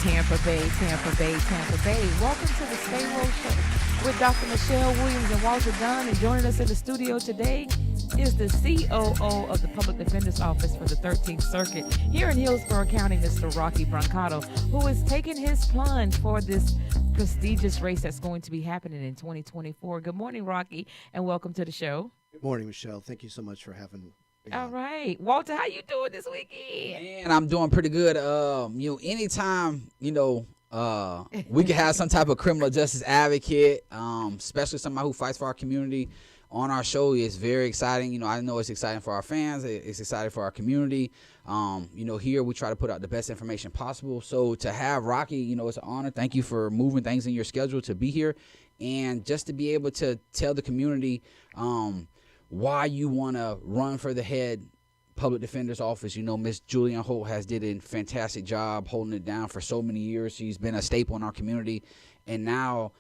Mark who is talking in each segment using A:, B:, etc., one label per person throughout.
A: Tampa Bay, Tampa Bay, Tampa Bay. Welcome to the Stay Woke Show with Dr. Michelle Williams and Walter Dunn. And joining us in the studio today is the COO of the Public Defender's Office for the 13th Circuit here in Hillsborough County, Mr. Rocky Brancato, who is taking his plunge for this prestigious race that's going to be happening in 2024. Good morning, Rocky, and welcome to the show.
B: Good morning, Michelle. Thank you so much for having me.
A: All right. Walter, how you doing this weekend?
C: Man, I'm doing pretty good. Anytime, we can have some type of criminal justice advocate, especially somebody who fights for our community on our show is very exciting. I know it's exciting for our fans. It's exciting for our community. Here we try to put out the best information possible. So to have Rocky, it's an honor. Thank you for moving things in your schedule to be here. And just to be able to tell the community, why you want to run for the head public defender's office. Miss Julianne Holt has did a fantastic job holding it down for so many years. She's been a staple in our community, and now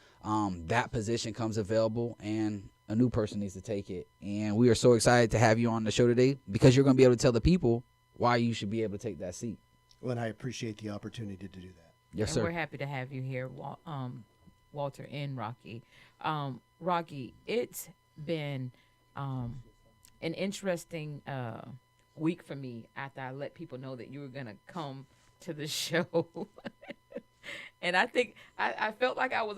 C: that position comes available, and a new person needs to take it. And we are so excited to have you on the show today because you're going to be able to tell the people why you should be able to take that seat.
B: Well, and I appreciate the opportunity to do that.
C: Yes, sir.
A: We're happy to have you here, Walter and Rocky. Rocky, it's been an interesting week for me after I let people know that you were going to come to the show. And I think I felt like I was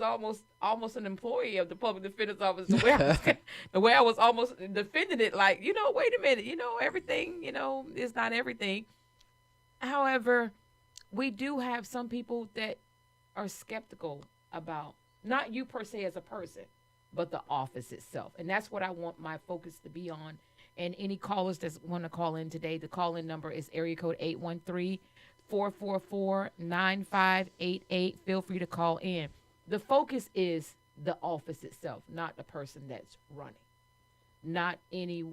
A: almost an employee of the Public Defender's Office, the way I was almost defending it, like, wait a minute, everything, is not everything. However, we do have some people that are skeptical about, not you per se as a person, but the office itself. And that's what I want my focus to be on. And any callers that want to call in today, the call-in number is area code 813-444-9588. Feel free to call in. The focus is the office itself, not the person that's running, not any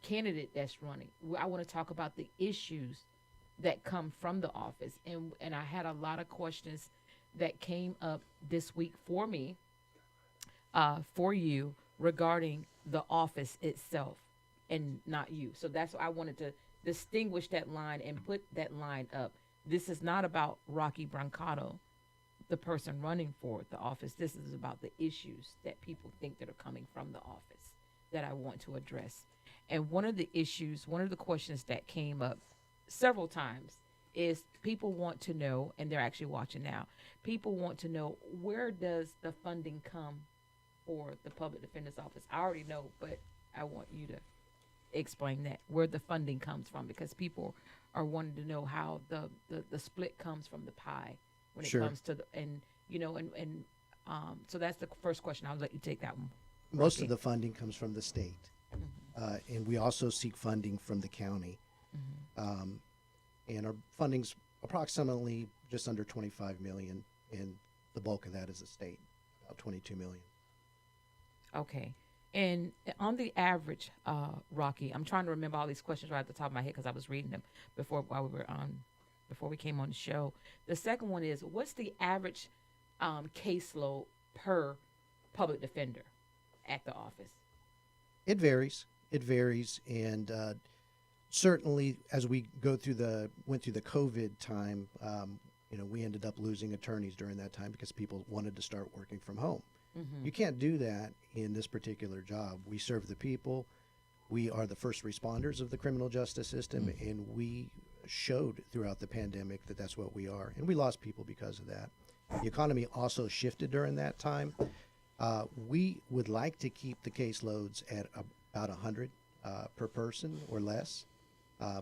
A: candidate that's running. I want to talk about the issues that come from the office. And I had a lot of questions that came up this week for me, for you, regarding the office itself and not you. So that's why I wanted to distinguish that line and put that line up. This is not about Rocky Brancato, the person running for the office. This is about the issues that people think that are coming from the office that I want to address. And one of the questions that came up several times is people want to know, and they're actually watching now, people want to know, where does the funding come for the Public Defender's Office? I already know, but I want you to explain that, where the funding comes from, because people are wanting to know how the split comes from the pie when it comes to so that's the first question. I'll let you take that one.
B: Most of the funding comes from the state, and we also seek funding from the county. And our funding's approximately just under $25 million, and the bulk of that is the state, about $22 million. Okay.
A: And on the average, Rocky, I'm trying to remember all these questions right at the top of my head because I was reading them before we came on the show. The second one is, what's the average caseload per public defender at the office?
B: It varies. And certainly as we went through the COVID time, we ended up losing attorneys during that time because people wanted to start working from home. You can't do that in this particular job. We serve the people. We are the first responders of the criminal justice system, and we showed throughout the pandemic that that's what we are. And we lost people because of that. The economy also shifted during that time. We would like to keep the caseloads at about 100 per person or less.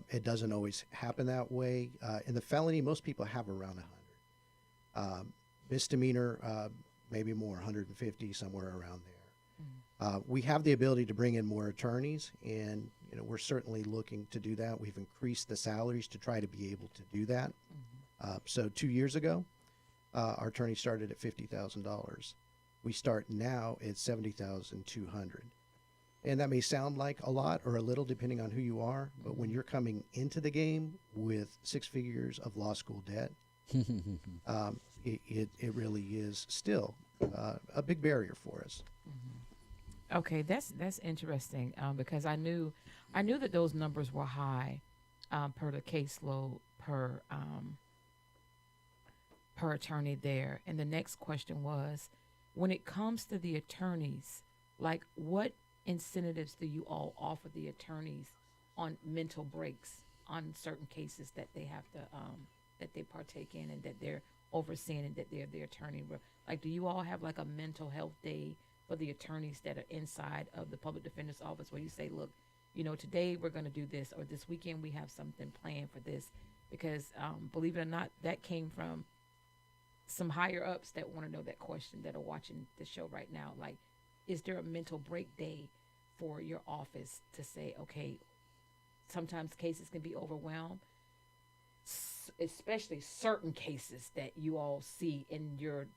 B: It doesn't always happen that way. In the felony, most people have around 100. Misdemeanor, maybe more, 150, somewhere around there. We have the ability to bring in more attorneys, and we're certainly looking to do that. We've increased the salaries to try to be able to do that. So 2 years ago, our attorney started at $50,000. We start now at $70,200. And that may sound like a lot or a little depending on who you are, but when you're coming into the game with 6 figures of law school debt, it really is still a big barrier for us.
A: Okay, that's interesting, because I knew that those numbers were high per the caseload per per attorney there. And the next question was, when it comes to the attorneys, like what incentives do you all offer the attorneys on mental breaks on certain cases that they have to that they partake in and that they're overseeing and that they're the attorney? Like, do you all have like a mental health day for the attorneys that are inside of the public defender's office where you say, look, today we're going to do this, or this weekend we have something planned for this? Because believe it or not, that came from some higher ups that want to know that question, that are watching the show right now. Like, is there a mental break day for your office to say, okay, sometimes cases can be overwhelmed, especially certain cases that you all see in your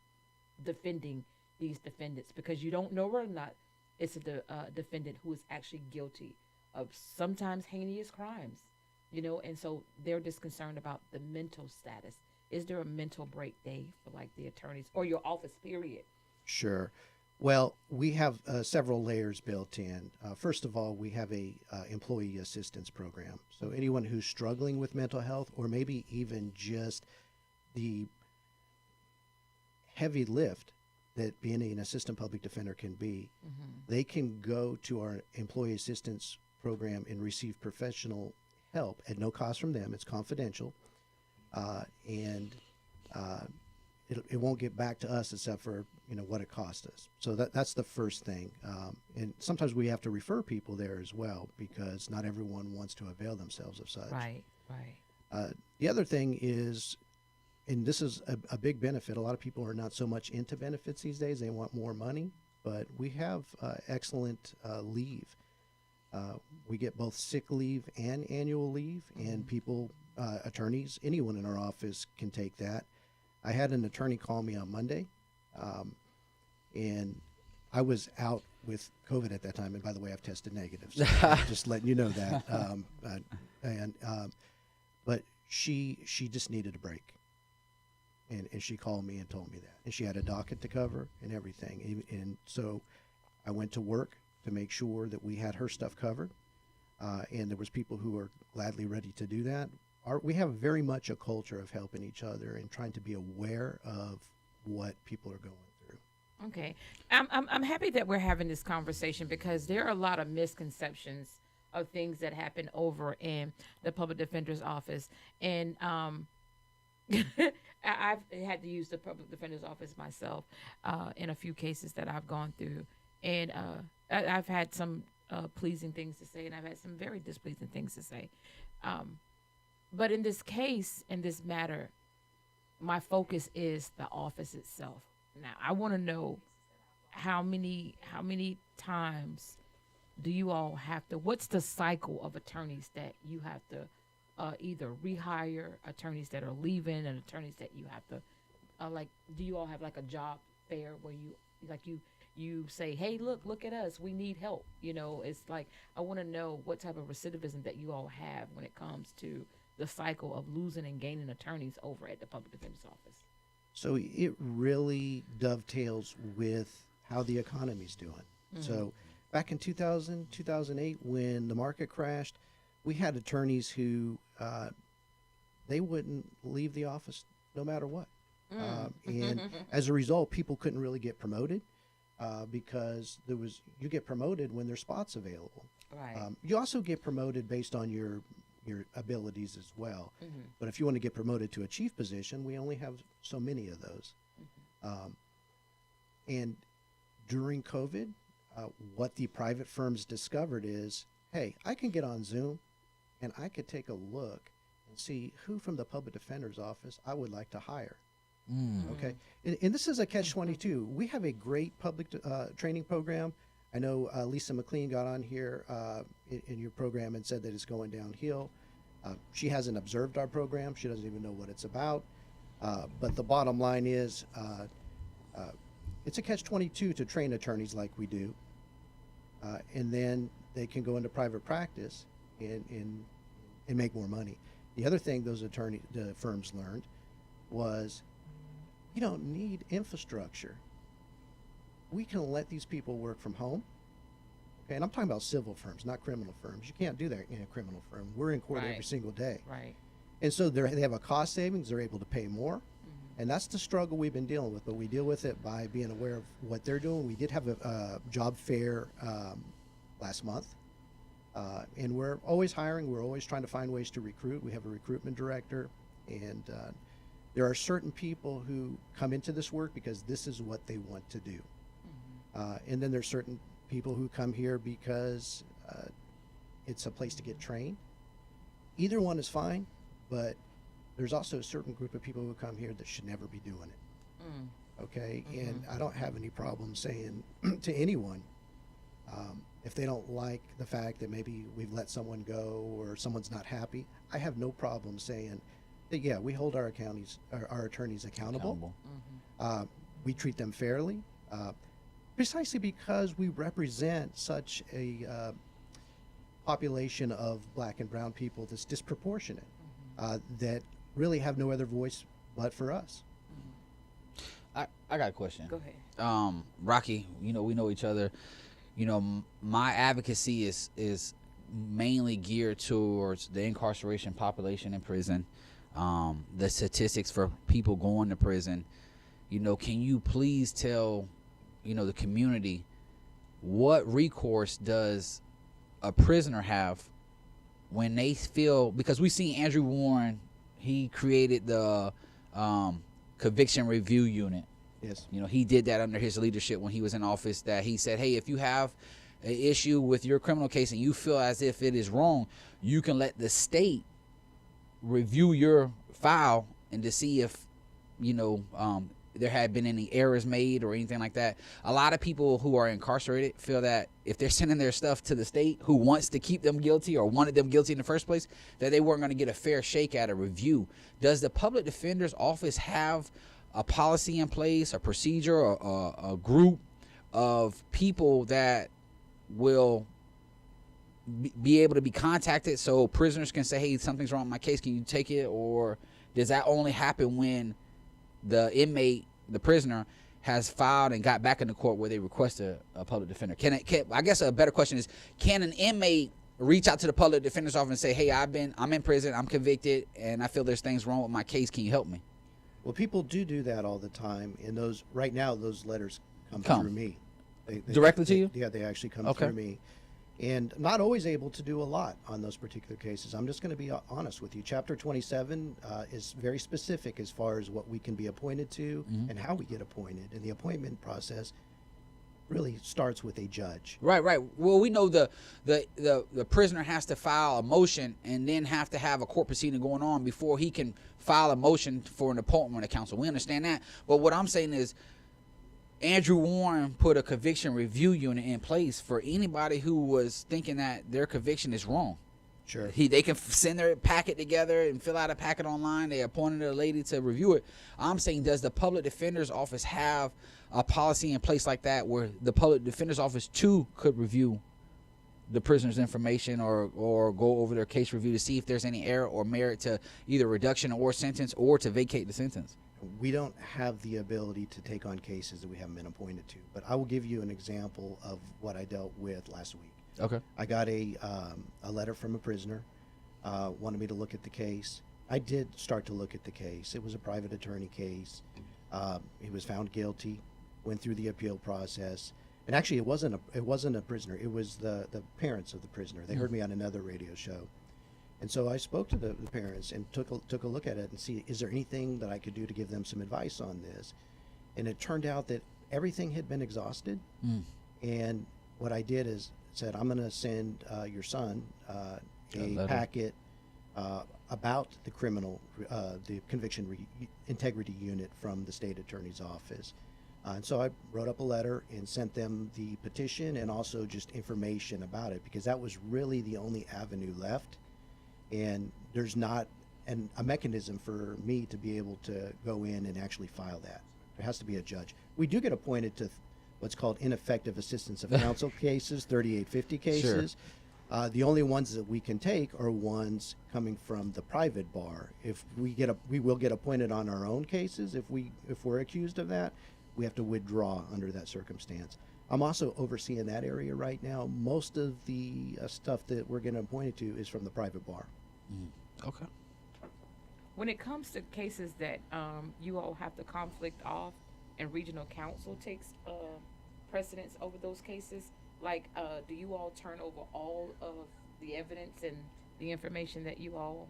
A: defending these defendants, because you don't know whether or not it's a defendant who is actually guilty of sometimes heinous crimes, and so they're just concerned about the mental status. Is there a mental break day for like the attorneys or your office period?
B: Sure. Well, we have several layers built in. First of all, we have a employee assistance program. So anyone who's struggling with mental health, or maybe even just the heavy lift that being an assistant public defender can be, they can go to our employee assistance program and receive professional help at no cost from them. It's confidential, and it won't get back to us except for what it cost us. So that's the first thing. And sometimes we have to refer people there as well, because not everyone wants to avail themselves of such.
A: Right.
B: The other thing is, and this is a big benefit, a lot of people are not so much into benefits these days. They want more money, but we have excellent leave. We get both sick leave and annual leave, and people, attorneys, anyone in our office can take that. I had an attorney call me on Monday, and I was out with COVID at that time. And by the way, I've tested negative, so just letting you know that. But she just needed a break, and she called me and told me that. And she had a docket to cover and everything. And so I went to work to make sure that we had her stuff covered, and there was people who were gladly ready to do that. We have very much a culture of helping each other and trying to be aware of what people are going through.
A: Okay, I'm happy that we're having this conversation, because there are a lot of misconceptions of things that happen over in the public defender's office, and I've had to use the public defender's office myself in a few cases that I've gone through, and I've had some pleasing things to say, and I've had some very displeasing things to say. But in this case, in this matter, my focus is the office itself. Now, I want to know how many times do you all have to, what's the cycle of attorneys that you have to either rehire, attorneys that are leaving, and attorneys that you have to, do you all have like a job fair where you say, hey, look at us, we need help? It's like, I want to know what type of recidivism that you all have when it comes to the cycle of losing and gaining attorneys over at the public defender's office.
B: So it really dovetails with how the economy's doing. So back in 2000, 2008, when the market crashed, we had attorneys who they wouldn't leave the office no matter what. And as a result, people couldn't really get promoted because you get promoted when there's spots available.
A: Right.
B: You also get promoted based on your abilities as well. But if you want to get promoted to a chief position, we only have so many of those. And during COVID, what the private firms discovered is, hey, I can get on Zoom and I could take a look and see who from the public defender's office I would like to hire. Okay. And this is a catch-22. We have a great public training program. I know Lisa McLean got on here in your program and said that it's going downhill. She hasn't observed our program. She doesn't even know what it's about. But the bottom line is it's a catch-22 to train attorneys like we do. And then they can go into private practice and make more money. The other thing the firms learned was, you don't need infrastructure. We can let these people work from home. Okay, and I'm talking about civil firms, not criminal firms. You can't do that in a criminal firm. We're in court every single day.
A: Right.
B: And so they have a cost savings. They're able to pay more. And that's the struggle we've been dealing with, but we deal with it by being aware of what they're doing. We did have a job fair last month, and we're always hiring. We're always trying to find ways to recruit. We have a recruitment director, and there are certain people who come into this work because this is what they want to do. And then there's certain people who come here because it's a place to get trained. Either one is fine, but there's also a certain group of people who come here that should never be doing it. Okay? And I don't have any problem saying to anyone, if they don't like the fact that maybe we've let someone go or someone's not happy, I have no problem saying that, yeah, we hold our attorneys accountable. We treat them fairly, precisely because we represent such a population of black and brown people that's disproportionate, that really have no other voice but for us.
C: I got a question.
A: Go ahead.
C: Rocky, we know each other. My advocacy is mainly geared towards the incarceration population in prison, the statistics for people going to prison. Can you please tell, the community, what recourse does a prisoner have when they feel, because we seen Andrew Warren, he created the conviction review unit.
B: Yes.
C: He did that under his leadership when he was in office, that he said, hey, if you have an issue with your criminal case and you feel as if it is wrong, you can let the state review your file and to see if, there had been any errors made or anything like that. A lot of people who are incarcerated feel that if they're sending their stuff to the state who wants to keep them guilty or wanted them guilty in the first place, that they weren't going to get a fair shake at a review. Does the public defender's office have a policy in place, a procedure, or a group of people that will be able to be contacted so prisoners can say, hey, something's wrong with my case, can you take it? Or does that only happen when the inmate, the prisoner, has filed and got back in the court where they request a public defender? I guess a better question is, can an inmate reach out to the public defender's office and say, hey, I'm in prison, I'm convicted, and I feel there's things wrong with my case, can you help me?
B: Well, people do that all the time, and right now those letters come through me. They
C: directly to you?
B: Yeah, they actually come through me. And not always able to do a lot on those particular cases. I'm just going to be honest with you. Chapter 27 is very specific as far as what we can be appointed to and how we get appointed. And the appointment process really starts with a judge.
C: Right. Well, we know the prisoner has to file a motion and then have to have a court proceeding going on before he can file a motion for an appointment of counsel. We understand that. But what I'm saying is, Andrew Warren put a conviction review unit in place for anybody who was thinking that their conviction is wrong.
B: Sure.
C: They can send their packet together and fill out a packet online. They appointed a lady to review it. I'm saying, does the public defender's office have a policy in place like that where the public defender's office too could review the prisoner's information or go over their case review to see if there's any error or merit to either reduction or sentence or to vacate the sentence?
B: We don't have the ability to take on cases that we haven't been appointed to, but I will give you an example of what I dealt with last week.
C: Okay.
B: I got a letter from a prisoner, wanted me to look at the case. I did start to look at the case. It was a private attorney case. He was found guilty, went through the appeal process, and actually it wasn't a prisoner. It was the parents of the prisoner. They heard me on another radio show. And so I spoke to the parents and took a look at it and see, is there anything that I could do to give them some advice on this? And it turned out that everything had been exhausted. And what I did is said, I'm going to send your son a packet about the the conviction integrity unit from the state attorney's office. And so I wrote up a letter and sent them the petition and also just information about it, because that was really the only avenue left. And there's not a mechanism for me to be able to go in and actually file that. There has to be a judge. We do get appointed to what's called ineffective assistance of counsel cases, 3850 cases. Sure. The only ones that we can take are ones coming from the private bar. If we will get appointed on our own cases. If we're accused of that, we have to withdraw under that circumstance. I'm also overseeing that area right now. Most of the stuff that we're getting appointed to is from the private bar.
C: Okay.
A: When it comes to cases that you all have to conflict off, and regional counsel takes precedence over those cases, like do you all turn over all of the evidence and the information that you all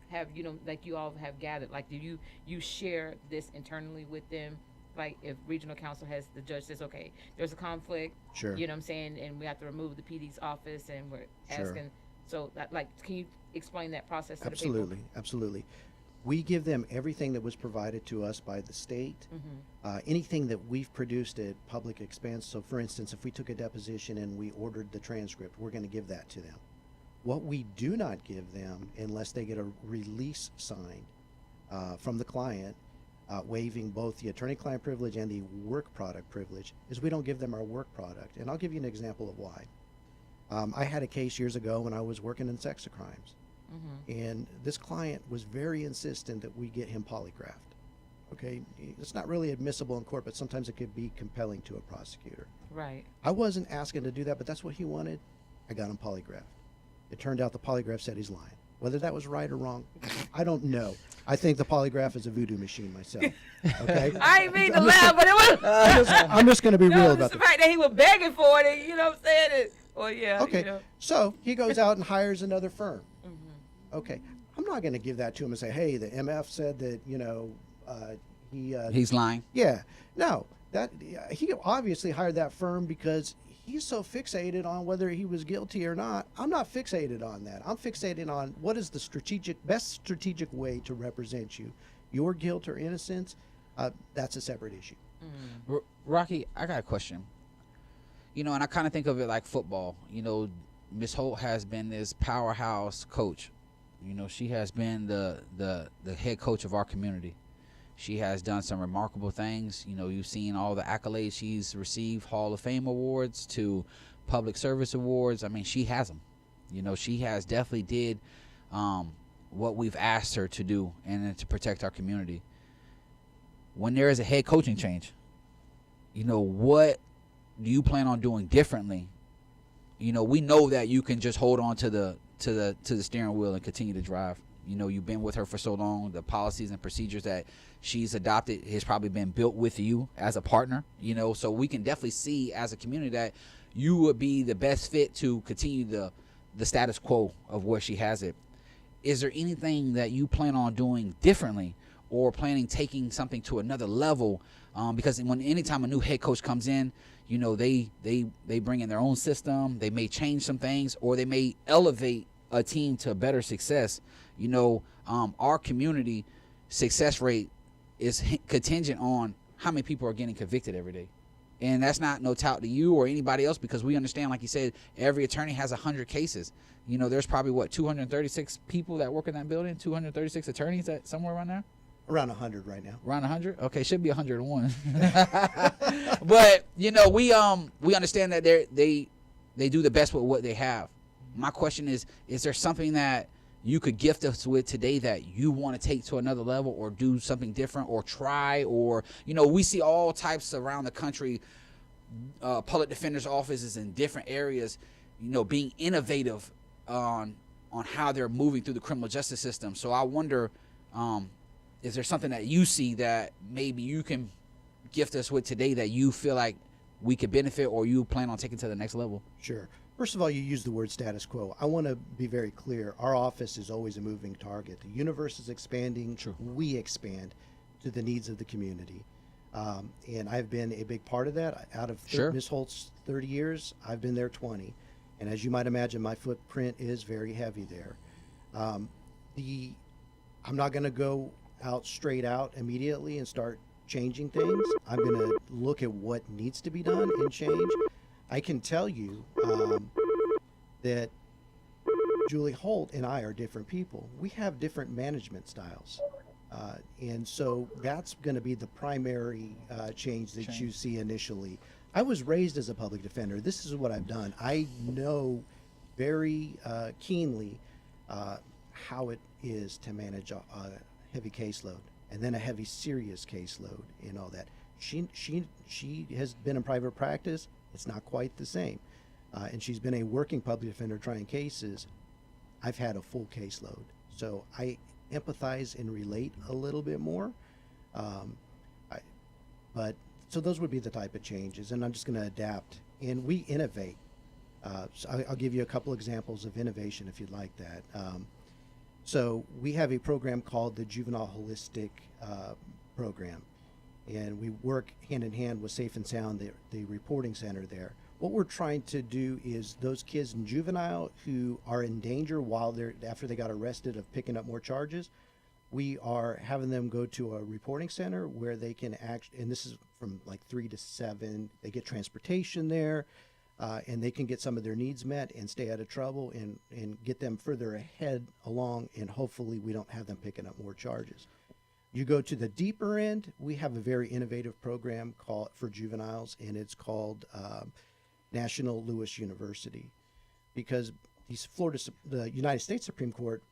A: have, like you all have gathered? Like, do you share this internally with them? Like, if regional counsel has, the judge says, okay, there's a conflict,
B: Sure.
A: you know what I'm saying, and we have to remove the PD's office, and we're
B: Sure.
A: asking, so that, like, can you explain that process to the
B: Absolutely,
A: people?
B: absolutely. We give them everything that was provided to us by the state. Anything that we've produced at public expense. So, for instance, if we took a deposition and we ordered the transcript, we're going to give that to them. What we do not give them, unless they get a release signed from the client, waiving both the attorney-client privilege and the work product privilege, is we don't give them our work product. And I'll give you an example of why. I had a case years ago when I was working in sex crimes. And this client was very insistent that we get him polygraphed. Okay, it's not really admissible in court, but sometimes it could be compelling to a prosecutor.
A: Right.
B: I wasn't asking to do that, but that's what he wanted. I got him polygraphed. It turned out the polygraph said he's lying. Whether that was right or wrong, I don't know. I think the polygraph is a voodoo machine myself. Okay.
A: I ain't mean to laugh, but it was.
B: I'm just going to be
A: No,
B: real
A: just
B: about
A: the
B: this.
A: fact that he was begging for it, and, you know what I'm saying? Well, yeah.
B: Okay,
A: You know.
B: so he goes out and hires another firm. Okay, I'm not going to give that to him and say, hey, the MF said that,
C: He's lying.
B: yeah. No, that he obviously hired that firm because he's so fixated on whether he was guilty or not. I'm not fixated on that. I'm fixated on what is the best strategic way to represent you. Your guilt or innocence, that's a separate issue.
C: Rocky, I got a question. And I kind of think of it like football. Miss Holt has been this powerhouse coach. She has been the head coach of our community. She has done some remarkable things. You've seen all the accolades she's received, Hall of Fame awards to public service awards. I mean, she has them. She has definitely did what we've asked her to do and to protect our community. When there is a head coaching change, what do you plan on doing differently? We know that you can just hold on to the steering wheel and continue to drive. You've been with her for so long. The policies and procedures that she's adopted has probably been built with you as a partner. So we can definitely see as a community that you would be the best fit to continue the status quo of where she has it. Is there anything that you plan on doing differently, or planning taking something to another level? Because anytime a new head coach comes in, they bring in their own system. They may change some things, or they may elevate a team to better success. Our community success rate is contingent on how many people are getting convicted every day. And that's not no tout to you or anybody else, because we understand, like you said, every attorney has 100 cases. There's probably 236 people that work in that building, 236 attorneys that somewhere around there.
B: Around 100 right now.
C: Around 100? Okay, should be 101. But we understand that they do the best with what they have. My question is there something that you could gift us with today that you want to take to another level, or do something different, or try? Or we see all types around the country, public defenders' offices in different areas, being innovative on how they're moving through the criminal justice system. So I wonder, is there something that you see that maybe you can gift us with today that you feel like we could benefit, or you plan on taking to the next level?
B: Sure. First of all, you use the word status quo. I want to be very clear. Our office is always a moving target. The universe is expanding.
C: True.
B: We expand to the needs of the community. And I've been a big part of that. Out of
C: Sure.
B: Ms. Holt's 30 years, I've been there 20. And as you might imagine, my footprint is very heavy there. I'm not going to go out straight out immediately and start changing things. I'm going to look at what needs to be done and change. I can tell you that Julie Holt and I are different people. We have different management styles. And so that's going to be the primary change that you see initially. I was raised as a public defender. This is what I've done. I know very keenly how it is to manage a heavy caseload, and then a heavy serious caseload and all that. She has been in private practice. It's not quite the same. And she's been a working public defender trying cases. I've had a full caseload. So empathize and relate a little bit more. Um, I, but so those would be the type of changes, and I'm just going to adapt. And we innovate. So I'll give you a couple examples of innovation if you'd like that. So we have a program called the Juvenile Holistic Program, and we work hand in hand with Safe and Sound, the reporting center there. What we're trying to do is those kids in juvenile who are in danger while they're after they got arrested of picking up more charges, we are having them go to a reporting center where they can act, and this is from like 3 to 7. They get transportation there, and they can get some of their needs met and stay out of trouble and get them further ahead along, and hopefully we don't have them picking up more charges. You go to the deeper end, we have a very innovative program called for juveniles, and it's called National Lewis University, because the United States Supreme Court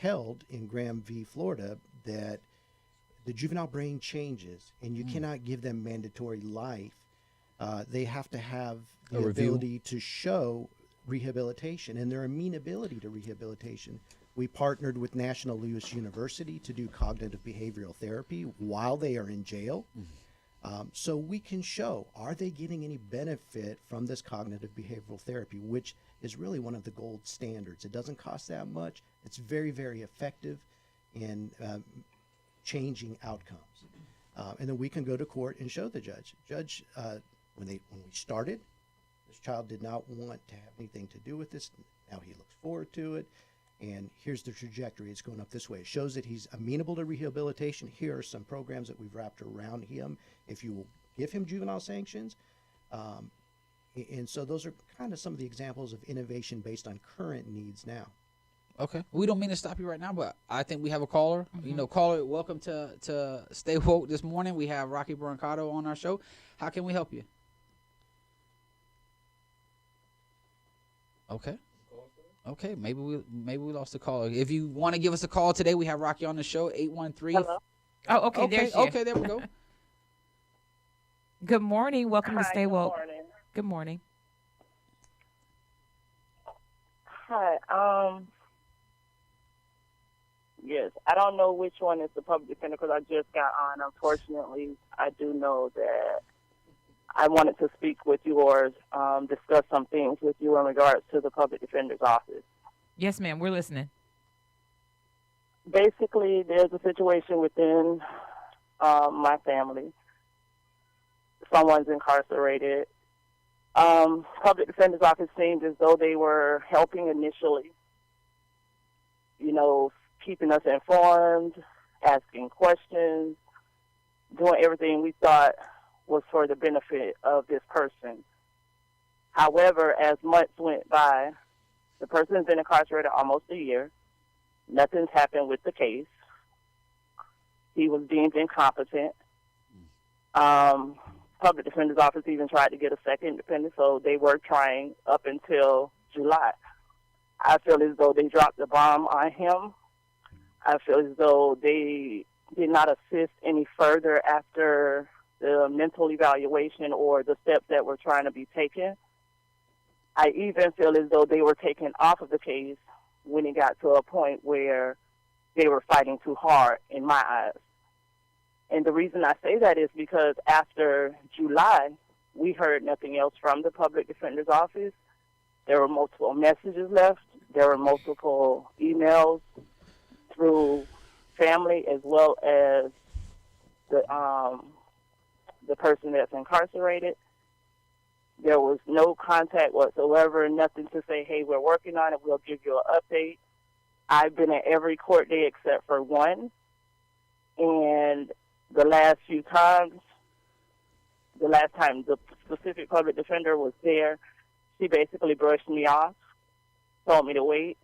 B: held in Graham v. Florida that the juvenile brain changes, and you cannot give them mandatory life. They have to have the ability to show rehabilitation and their amenability to rehabilitation. We partnered with National Lewis University to do cognitive behavioral therapy while they are in jail. So we can show, are they getting any benefit from this cognitive behavioral therapy, which is really one of the gold standards. It doesn't cost that much. It's very, very effective in changing outcomes. And then we can go to court and show the judge. Judge, when we started, this child did not want to have anything to do with this. Now he looks forward to it. And here's the trajectory. It's going up this way. It shows that he's amenable to rehabilitation. Here are some programs that we've wrapped around him if you will give him juvenile sanctions. And so those are kind of some of the examples of innovation based on current needs now.
C: Okay. We don't mean to stop you right now, but I think we have a caller. You know, caller, welcome to Stay Woke this morning. We have Rocky Brancato on our show. How can we help you? Okay. Okay, maybe we lost the caller. If you want to give us a call today, we have Rocky on the show, 813.
D: Hello.
A: Oh, okay, there she is.
C: Okay, there we go.
A: Good morning. Welcome to
D: Hi,
A: Stay Woke.
D: Good morning.
A: Good morning.
D: Hi. Yes, I don't know which one is the public defender because I just got on. Unfortunately, I do know that I wanted to speak with you or discuss some things with you in regards to the public defender's office.
A: Yes, ma'am. We're listening.
D: Basically, there's a situation within my family. Someone's incarcerated. Public defender's office seemed as though they were helping initially, you know, keeping us informed, asking questions, doing everything we thought was for the benefit of this person. However, as months went by, the person's been incarcerated almost a year. Nothing's happened with the case. He was deemed incompetent. Public defender's office even tried to get a second defendant, so they were trying up until July. I feel as though they dropped the bomb on him. I feel as though they did not assist any further after the mental evaluation or the steps that were trying to be taken. I even feel as though they were taken off of the case when it got to a point where they were fighting too hard, in my eyes. And the reason I say that is because after July, we heard nothing else from the public defender's office. There were multiple messages left. There were multiple emails through family as well as the person that's incarcerated. There was no contact whatsoever, nothing to say, hey, we're working on it, we'll give you an update. I've been at every court day except for one. And the last time the specific public defender was there, she basically brushed me off, told me to wait.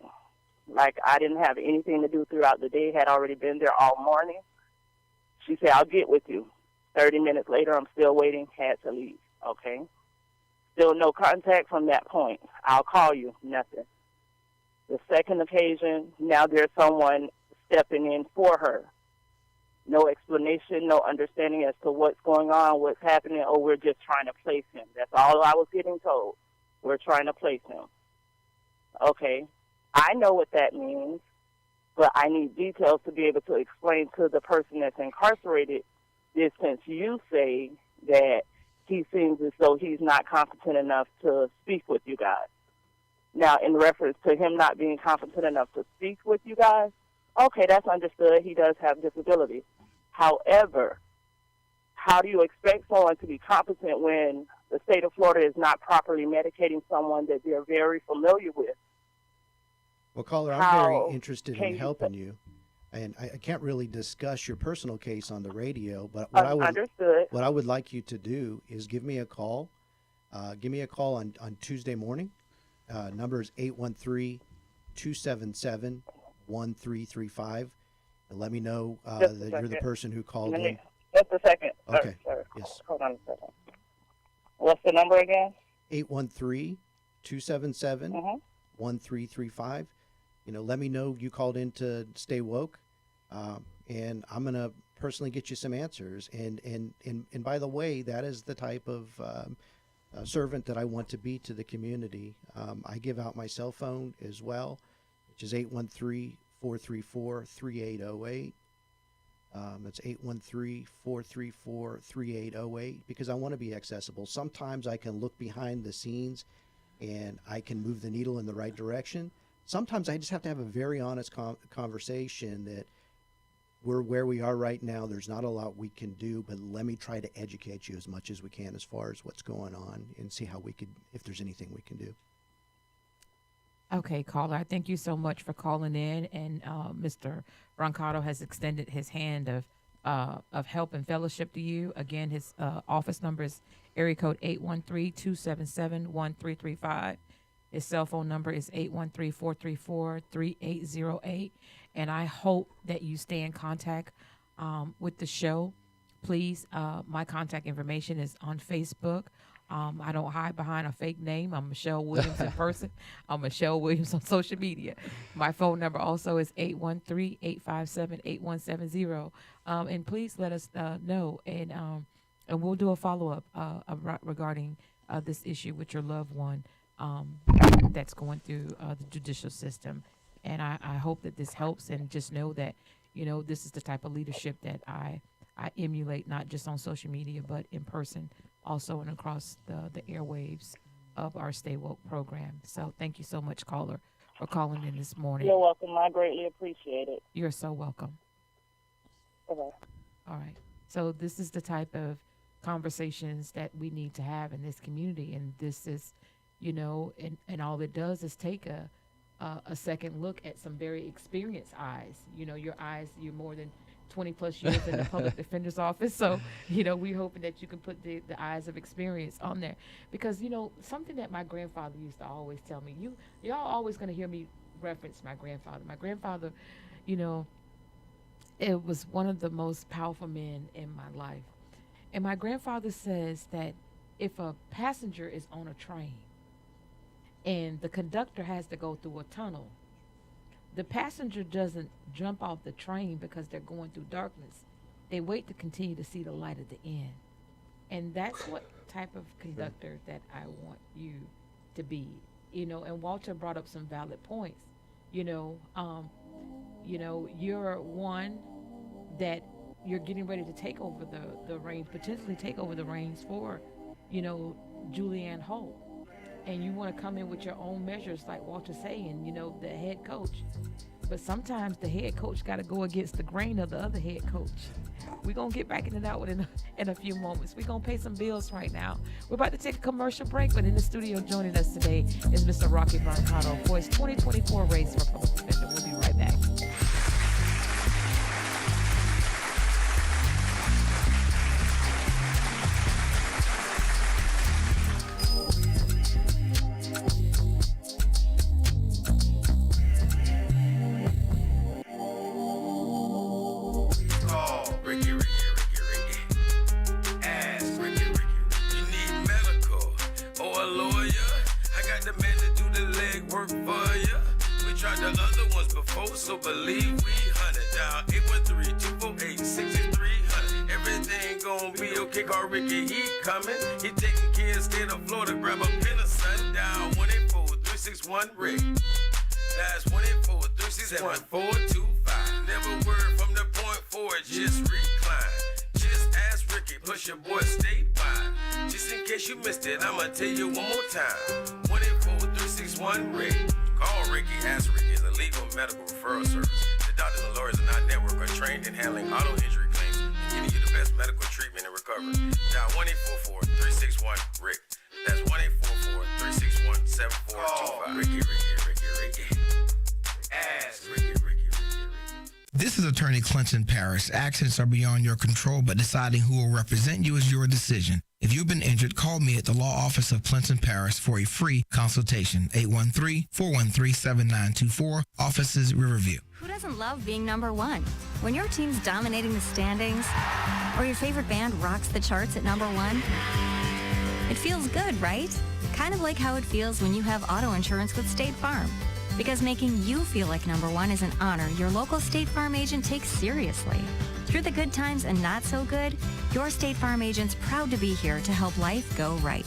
D: Like I didn't have anything to do throughout the day, had already been there all morning. She said, I'll get with you. 30 minutes later, I'm still waiting, had to leave, okay? Still no contact from that point. I'll call you, nothing. The second occasion, now there's someone stepping in for her. No explanation, no understanding as to what's going on, what's happening. Oh, we're just trying to place him. That's all I was getting told. We're trying to place him. Okay. I know what that means. but I need details to be able to explain to the person that's incarcerated this, since you say that he seems as though he's not competent enough to speak with you guys. Now, in reference to him not being competent enough to speak with you guys, okay, that's understood. He does have disabilities. However, how do you expect someone to be competent when the state of Florida is not properly medicating someone that they're very familiar with?
B: Well, caller, I'm very interested in helping you. And I can't really discuss your personal case on the radio, but what I would like you to do is give me a call. Give me a call on Tuesday morning. Number is 813-277-1335. And let me know that you're the person who called in.
D: Just a second.
B: Okay.
D: Sir.
B: Yes.
D: Hold on a second. What's the number again?
B: 813-277-1335. Let me know you called in to Stay Woke. And I'm going to personally get you some answers. And by the way, that is the type of servant that I want to be to the community. I give out my cell phone as well, which is 813-434-3808. That's 813-434-3808, because I want to be accessible. Sometimes I can look behind the scenes and I can move the needle in the right direction. Sometimes I just have to have a very honest conversation that we're where we are right now. There's not a lot we can do, but let me try to educate you as much as we can as far as what's going on and see how if there's anything we can do.
A: Okay, caller, I thank you so much for calling in, and Mr. Brancato has extended his hand of help and fellowship to you. Again, his office number is area code 813-277-1335. His cell phone number is 813-434-3808. And I hope that you stay in contact with the show. Please, my contact information is on Facebook. I don't hide behind a fake name. I'm Michelle Williams in person. I'm Michelle Williams on social media. My phone number also is 813-857-8170. And please let us know, and we'll do a follow-up regarding this issue with your loved one that's going through the judicial system. And I hope that this helps, and just know that, this is the type of leadership that I emulate, not just on social media, but in person also, and across the airwaves of our Stay Woke program. So thank you so much, caller, for calling in this morning.
D: You're welcome. I greatly appreciate it.
A: You're so welcome.
D: Okay.
A: All right. So this is the type of conversations that we need to have in this community. And this is, and all it does is take a second look at some very experienced eyes. Your eyes, you're more than 20 plus years in the public defender's office. So, we're hoping that you can put the eyes of experience on there. Because, something that my grandfather used to always tell me, y'all always going to hear me reference my grandfather. My grandfather, it was one of the most powerful men in my life. And my grandfather says that if a passenger is on a train and the conductor has to go through a tunnel, the passenger doesn't jump off the train because they're going through darkness. They wait to continue to see the light at the end. And that's what type of conductor that I want you to be. And Walter brought up some valid points. You're one that you're getting ready to take over the reins, potentially take over the reins for, Julianne Holt. And you want to come in with your own measures, like Walter saying, the head coach. But sometimes the head coach got to go against the grain of the other head coach. We're going to get back into that one in a few moments. We're going to pay some bills right now. We're about to take a commercial break, but in the studio joining us today is Mr. Rocky Brancato for his 2024 race for public defender. We'll be right back.
E: So believe we hunted down 813-248-6300. Everything gon' be okay. Call Ricky, he coming. He taking kids state of Florida. Grab a pen of sundown 184-361 Rick. That's 1-800-361-7425. Never word from the point forward, just recline. Just ask Ricky, push your boy statewide. Just in case you missed it, I'ma tell you one more time. 1-800-361-RICK. Call Ricky, ask Ricky. It's a legal medical referral service. The doctors and lawyers in our network are trained in handling auto injury claims and giving you the best medical treatment and recovery. Dial 1-844-361-RICK. That's 1-844-361-7425. Ricky. Ask Ricky.
F: This is Attorney Clinton Parrish. Actions are beyond your control, but deciding who will represent you is your decision. If you've been injured, call me at the law office of Clinton Parrish for a free consultation. 813-413-7924. Offices Riverview.
G: Who doesn't love being number one? When your team's dominating the standings, or your favorite band rocks the charts at number one, it feels good, right? Kind of like how it feels when you have auto insurance with State Farm. Because making you feel like number one is an honor your local State Farm agent takes seriously. Through the good times and not so good, your State Farm agent's proud to be here to help life go right.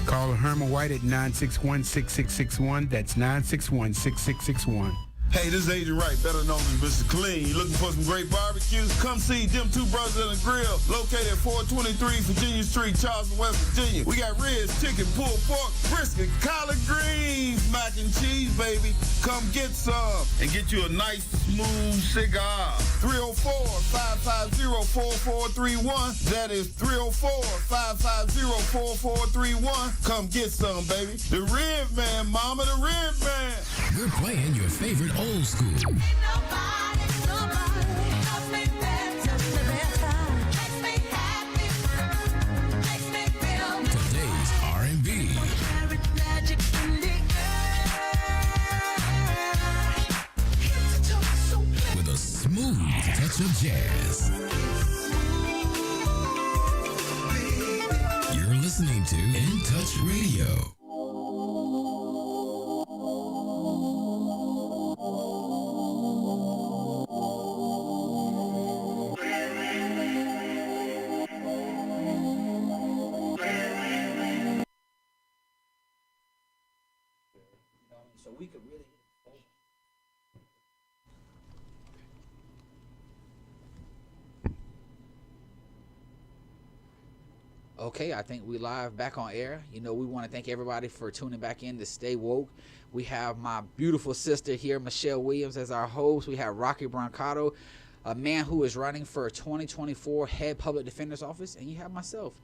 H: Call Herman White at 961-6661. That's 961-6661.
I: Hey, this is Agent Wright, better known as Mr. Clean. You looking for some great barbecues? Come see them two brothers in the grill, located at 423 Virginia Street, Charleston, West Virginia. We got ribs, chicken, pulled pork, brisket, collard greens, mac and cheese, baby. Come get some and get you a nice, smooth cigar. 304-550-4431. That is 304-550-4431. Come get some, baby. The Rib Man, mama, the Rib Man.
F: We're playing your favorite old school. Today's R&B. With a smooth touch of jazz. You're listening to In Touch Radio.
C: So we could really. Okay, I think we live back on air. You know, we want to thank everybody for tuning back in to Stay Woke. We have my beautiful sister here, Michelle Williams, as our host. We have Rocky Brancato, a man who is running for 2024 head public defender's office, and you have myself.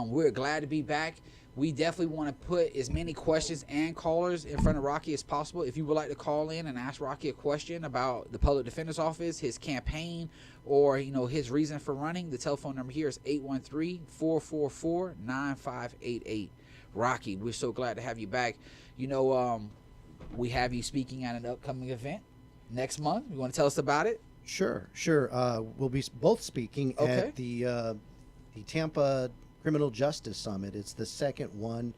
C: We're glad to be back. We definitely want to put as many questions and callers in front of Rocky as possible. If you would like to call in and ask Rocky a question about the public defender's office, his campaign, or his reason for running, the telephone number here is 813-444-9588. Rocky, we're so glad to have you back. We have you speaking at an upcoming event next month. You want to tell us about it?
B: Sure. We'll be both speaking at the Tampa Criminal Justice Summit. It's the second one,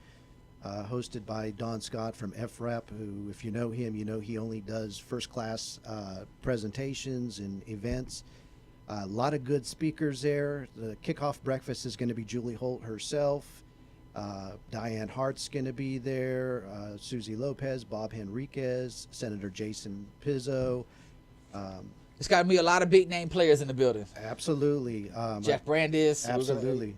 B: hosted by Don Scott from FREP, who, if you know him, he only does first-class presentations and events. A lot of good speakers there. The kickoff breakfast is going to be Julie Holt herself. Diane Hart's going to be there. Susie Lopez, Bob Henriquez, Senator Jason Pizzo.
C: It's got to be a lot of big-name players in the building.
B: Absolutely.
C: Jeff Brandis.
B: Absolutely.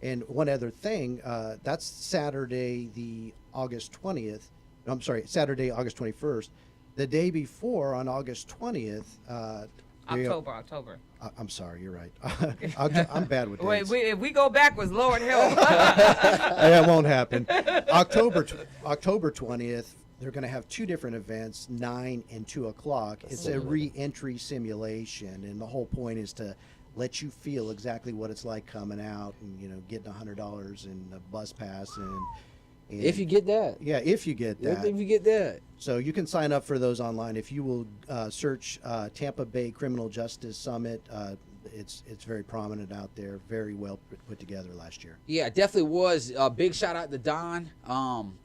B: And one other thing, that's Saturday, August 21st. The day before, on August 20th,
A: October.
B: I'm sorry, you're right. I'm bad with dates.
A: Wait, if we go backwards, Lord help.
B: That won't happen. October 20th, they're going to have two different events, 9 and 2 o'clock. It's a re-entry simulation, and the whole point is to let you feel exactly what it's like coming out and getting $100 in a bus pass and
C: if you get that.
B: Yeah, if you get that.
C: If you get that.
B: So you can sign up for those online. If you will search Tampa Bay Criminal Justice Summit, it's very prominent out there. Very well put together last year.
C: Yeah, it definitely was. A big shout out to Don.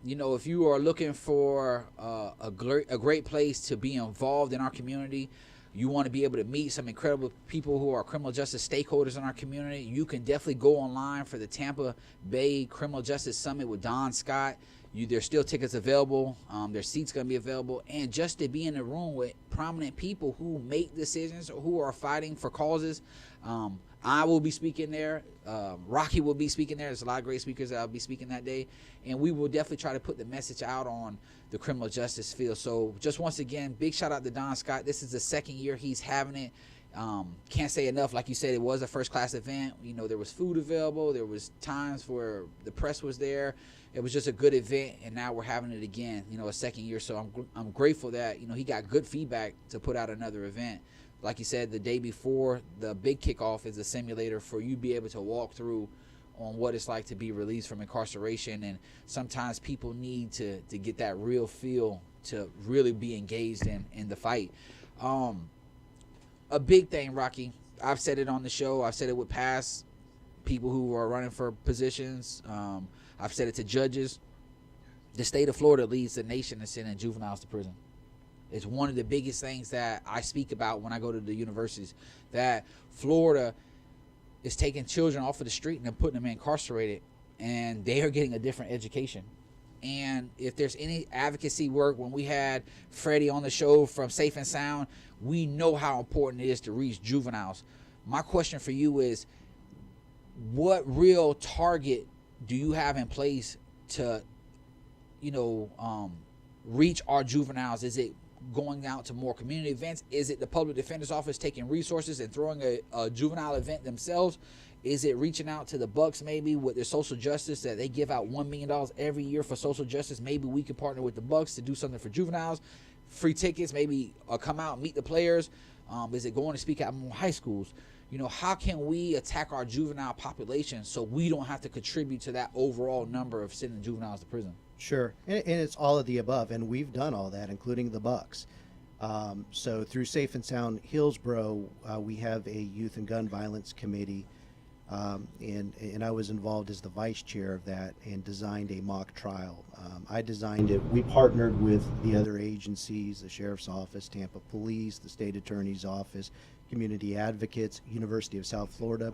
C: If you are looking for a great place to be involved in our community, you want to be able to meet some incredible people who are criminal justice stakeholders in our community, you can definitely go online for the Tampa Bay Criminal Justice Summit with Don Scott. There's still tickets available. There's seats going to be available. And just to be in the room with prominent people who make decisions or who are fighting for causes. I will be speaking there. Rocky will be speaking there. There's a lot of great speakers that will be speaking that day. And we will definitely try to put the message out on the criminal justice field. So just once again, big shout out to Don Scott. This is the second year he's having it. Can't say enough. Like you said, it was a first class event. There was food available. There was times where the press was there. It was just a good event, and now we're having it again, a second year. So I'm grateful that, he got good feedback to put out another event. Like you said, the day before the big kickoff is a simulator for you to be able to walk through on what it's like to be released from incarceration. And sometimes people need to get that real feel to really be engaged in the fight. A big thing, Rocky, I've said it on the show. I've said it with past people who are running for positions. I've said it to judges. The state of Florida leads the nation in sending juveniles to prison. It's one of the biggest things that I speak about when I go to the universities, that Florida is taking children off of the street and then putting them incarcerated, and they are getting a different education. And if there's any advocacy work, when we had Freddie on the show from Safe and Sound, we know how important it is to reach juveniles. My question for you is, what real target do you have in place to, reach our juveniles? Is it going out to more community events? Is it the public defender's office taking resources and throwing a juvenile event themselves? Is it reaching out to the Bucks maybe with their social justice, that they give out $1 million every year for social justice? Maybe we could partner with the Bucks to do something for juveniles. Free tickets, maybe come out and meet the players. Is it going to speak at more high schools? How can we attack our juvenile population so we don't have to contribute to that overall number of sending juveniles to prison?
B: Sure, and it's all of the above, and we've done all that, including the Bucks. So through Safe and Sound Hillsborough, we have a youth and gun violence committee, and I was involved as the vice chair of that and designed a mock trial. I designed it. We partnered with the other agencies, the Sheriff's Office, Tampa Police, the State Attorney's Office, Community Advocates, University of South Florida.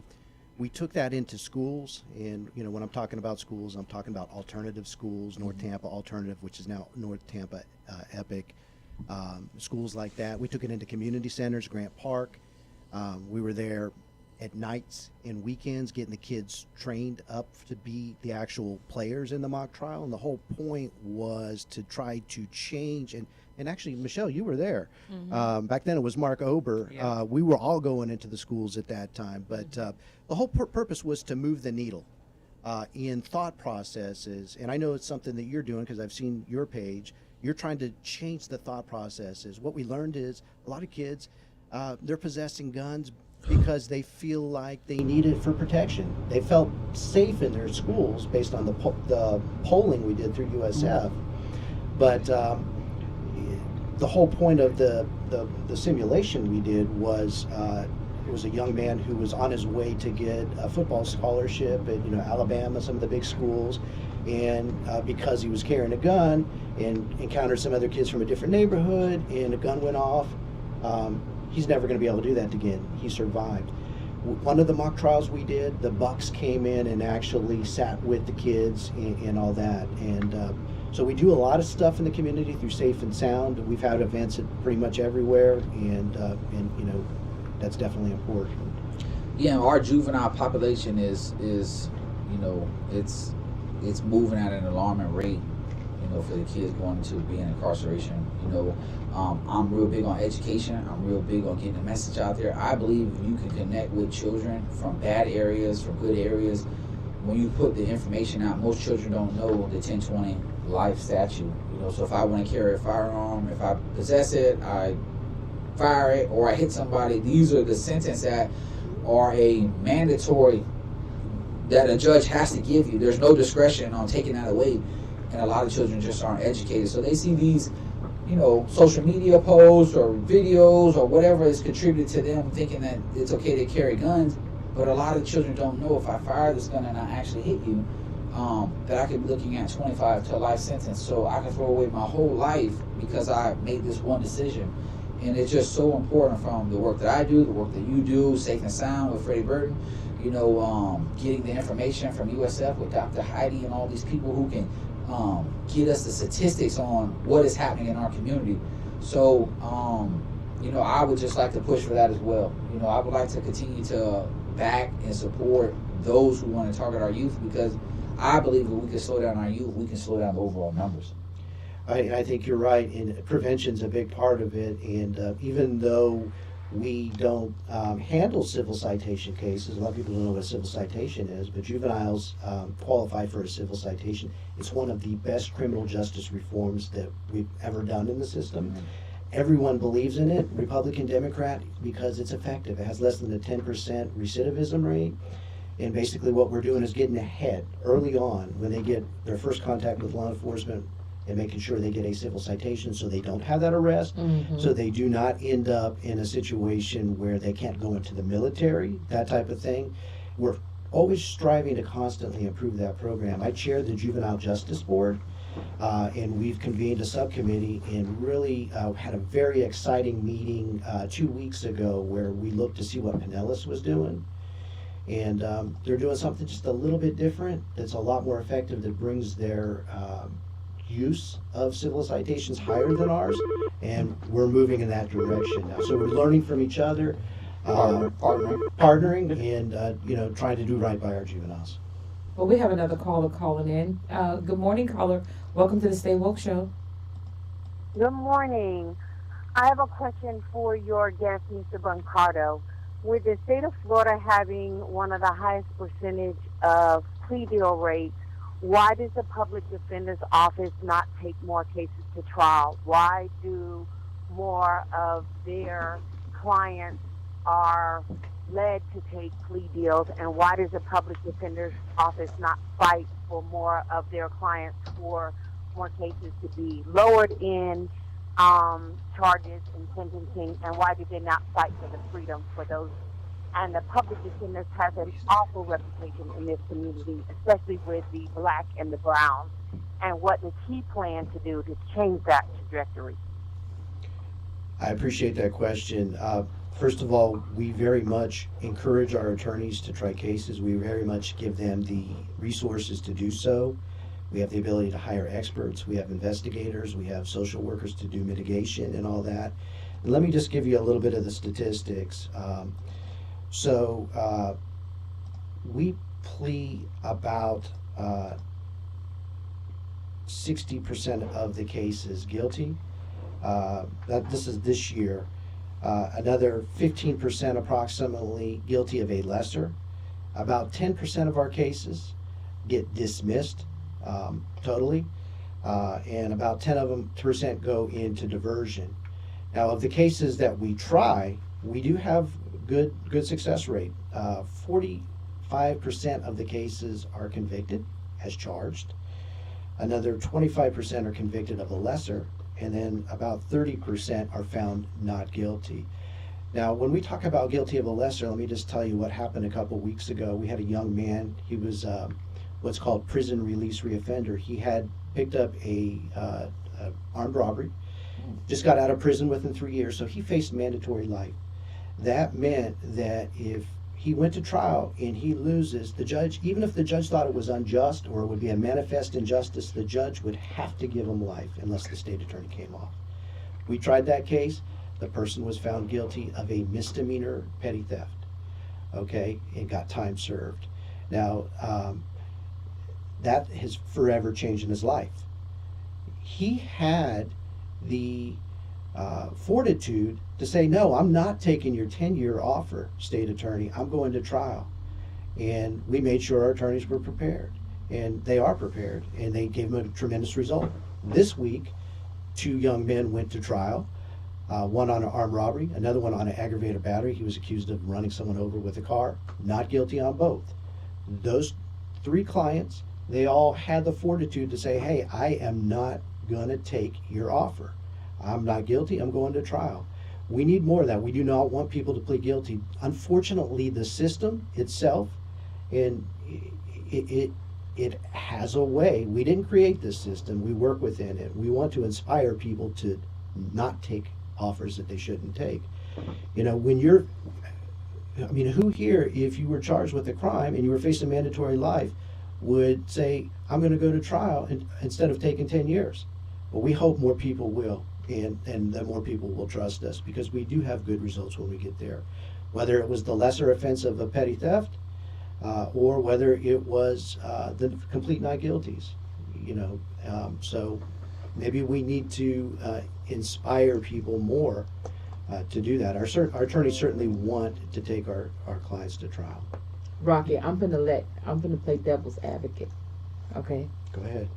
B: We took that into schools, and when I'm talking about schools, I'm talking about alternative schools, North Tampa Alternative, which is now North Tampa Epic, schools like that. We took it into community centers, Grant Park. We were there at nights and weekends, getting the kids trained up to be the actual players in the mock trial. And the whole point was to try to change, and actually, Michelle, you were there.
A: Mm-hmm.
B: Back then it was Mark Ober.
A: Yeah.
B: We were all going into the schools at that time. But the whole purpose was to move the needle in thought processes. And I know it's something that you're doing because I've seen your page. You're trying to change the thought processes. What we learned is a lot of kids, they're possessing guns because they feel like they need it for protection. They felt safe in their schools based on the polling we did through USF. But the whole point of the simulation we did was it was a young man who was on his way to get a football scholarship at Alabama, some of the big schools, and because he was carrying a gun and encountered some other kids from a different neighborhood and a gun went off, he's never going to be able to do that again. He survived. One of the mock trials we did, the Bucks came in and actually sat with the kids and all that. And so we do a lot of stuff in the community through Safe and Sound. We've had events at pretty much everywhere, and that's definitely important.
C: Yeah, our juvenile population is it's moving at an alarming rate. For the kids going to be in incarceration. I'm real big on education. I'm real big on getting the message out there. I believe you can connect with children from bad areas, from good areas. When you put the information out, most children don't know the 1020 life statute. So if I want to carry a firearm, if I possess it, I fire it, or I hit somebody, these are the sentences that are a mandatory that a judge has to give you. There's no discretion on taking that away. And a lot of children just aren't educated. So they see these, social media posts or videos or whatever is contributed to them thinking that it's okay to carry guns. But a lot of children don't know, if I fire this gun and I actually hit you, that I could be looking at 25 to a life sentence. So I can throw away my whole life because I made this one decision. And it's just so important, from the work that I do, the work that you do, Safe and Sound with Freddie Burton, getting the information from USF with Dr. Heidi and all these people who can get us the statistics on what is happening in our community. So, I would just like to push for that as well. I would like to continue to back and support those who want to target our youth, because I believe if we can slow down our youth, we can slow down the overall numbers.
B: I think you're right, and prevention's a big part of it. And even though we don't handle civil citation cases, a lot of people don't know what a civil citation is, but juveniles qualify for a civil citation. It's one of the best criminal justice reforms that we've ever done in the system. Everyone believes in it, Republican, Democrat, because it's effective. It has less than a 10% recidivism rate. And basically what we're doing is getting ahead early on when they get their first contact with law enforcement, and making sure they get a civil citation so they don't have that arrest, so they do not end up in a situation where they can't go into the military, that type of thing. We're always striving to constantly improve that program. I chair the Juvenile Justice Board, and we've convened a subcommittee and really had a very exciting meeting 2 weeks ago where we looked to see what Pinellas was doing. And they're doing something just a little bit different that's a lot more effective, that brings their use of civil citations higher than ours, and we're moving in that direction now. So we're learning from each other, partnering, and trying to do right by our juveniles.
A: Well, we have another caller calling in. Good morning, caller. Welcome to the Stay Woke Show.
J: Good morning. I have a question for your guest, Mr. Brancardo. With the state of Florida having one of the highest percentage of plea deal rates, why does the public defender's office not take more cases to trial? Why do more of their clients are led to take plea deals, and why does the public defender's office not fight for more of their clients for more cases to be lowered in charges and sentencing, and why do they not fight for the freedom for those? And the public defenders have an awful reputation in this community, especially with the black and the brown. And what does he plan to do to change that trajectory?
B: I appreciate that question. First of all, we very much encourage our attorneys to try cases. We very much give them the resources to do so. We have the ability to hire experts. We have investigators. We have social workers to do mitigation and all that. And let me just give you a little bit of the statistics. We plea about 60% of the cases guilty. This is this year. Another 15% approximately guilty of a lesser. About 10% of our cases get dismissed totally, and about 10% go into diversion. Now, of the cases that we try, we do have good success rate. 45% of the cases are convicted as charged. Another 25% are convicted of a lesser, and then about 30% are found not guilty. Now, when we talk about guilty of a lesser, let me just tell you what happened a couple weeks ago. We had a young man. He was what's called prison release reoffender. He had picked up a armed robbery, just got out of prison within 3 years, so he faced mandatory life. That meant that if he went to trial and he loses, the judge, even if the judge thought it was unjust or it would be a manifest injustice, the judge would have to give him life unless the state attorney came off. We tried that case. The person was found guilty of a misdemeanor petty theft, okay, and got time served. Now, that has forever changed in his life. He had the fortitude to say, no, I'm not taking your 10-year offer, state attorney. I'm going to trial. And we made sure our attorneys were prepared. And they are prepared. And they gave him a tremendous result. This week, 2 young men went to trial. One on an armed robbery, another one on an aggravated battery. He was accused of running someone over with a car. Not guilty on both. Those 3 clients, they all had the fortitude to say, hey, I am not going to take your offer. I'm not guilty. I'm going to trial. We need more of that. We do not want people to plead guilty. Unfortunately, the system itself, and it has a way. We didn't create this system. We work within it. We want to inspire people to not take offers that they shouldn't take. When who here, if you were charged with a crime and you were facing mandatory life, would say, I'm going to go to trial instead of taking 10 years. But we hope more people will, and that more people will trust us, because we do have good results when we get there. Whether it was the lesser offense of a petty theft, or whether it was the complete not guilties, so maybe we need to inspire people more to do that. Our attorneys certainly want to take our clients to trial.
A: Rocky, I'm gonna play devil's advocate. Okay.
B: Go ahead.